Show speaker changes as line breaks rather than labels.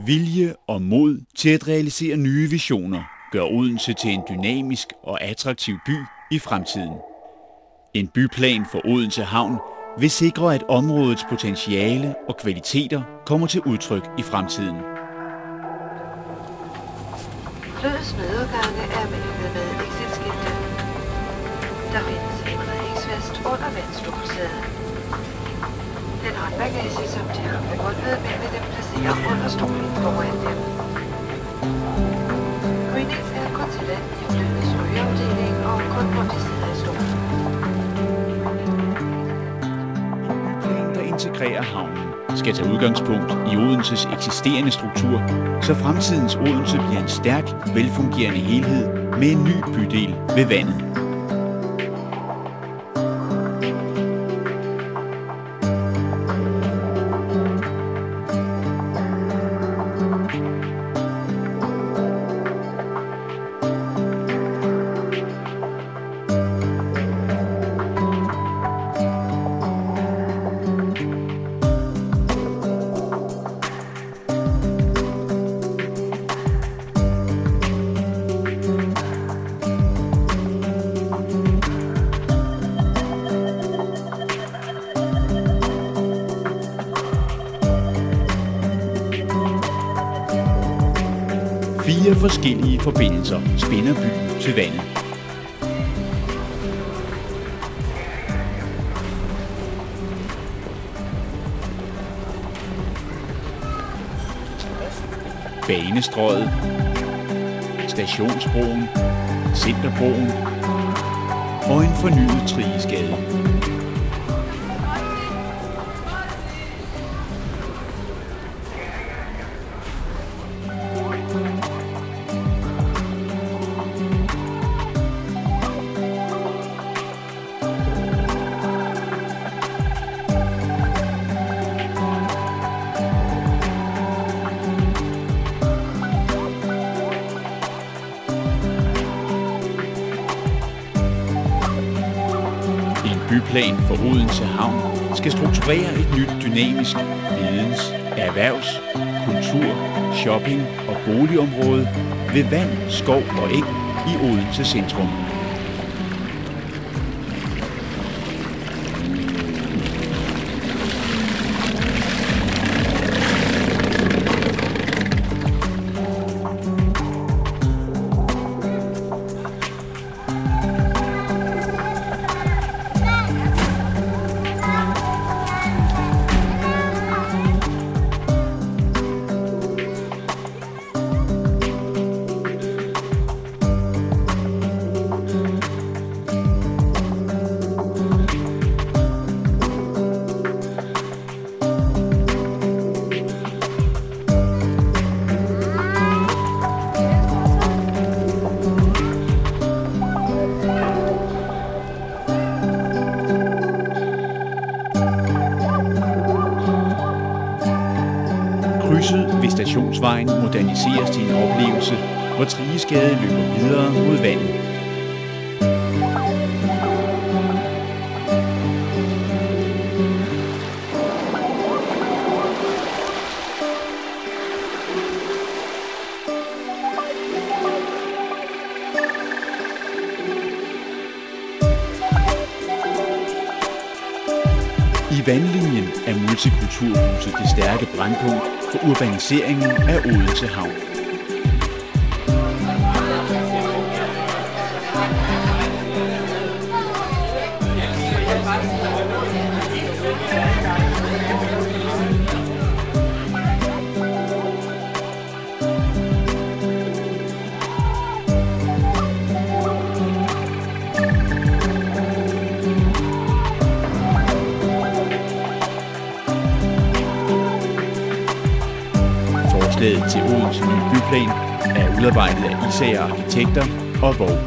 Vilje og mod til at realisere nye visioner gør Odense til en dynamisk og attraktiv by i fremtiden. En byplan for Odense Havn vil sikre, at områdets potentiale og kvaliteter kommer til udtryk i fremtiden.
Flødets nødudgange er mærket med exitskilte. Der findes en redningsvest under vandstolsædet. Den håndbagage, som de har på gulvet, vil dem placere under stolen foran dem. Greenix er kun tilladt i flødets rygeafdeling og kun hvor de sidder i stolen.
En plan, der integrerer havnen, skal tage udgangspunkt i Odenses eksisterende struktur, så fremtidens Odense bliver en stærk, velfungerende helhed med en ny bydel ved vandet. Fire forskellige forbindelser spænder byen til vandet. Banestrøget, Stationsbroen, Centerbroen og en fornyet Triesgade. Byplan for Odense Havn skal strukturere et nyt dynamisk videns-, erhvervs-, kultur-, shopping- og boligområde ved vand, skov og eng i Odense centrum. Krydset ved Stationsvejen moderniseres til en oplevelse, hvor Triesgade løber videre mod vandet. I vandlinjen er multikulturhuset det stærke brandpunkt for urbaniseringen af Odense Havn. Forslaget til Odense nye byplan er udarbejdet af Isager Arkitekter og Vog.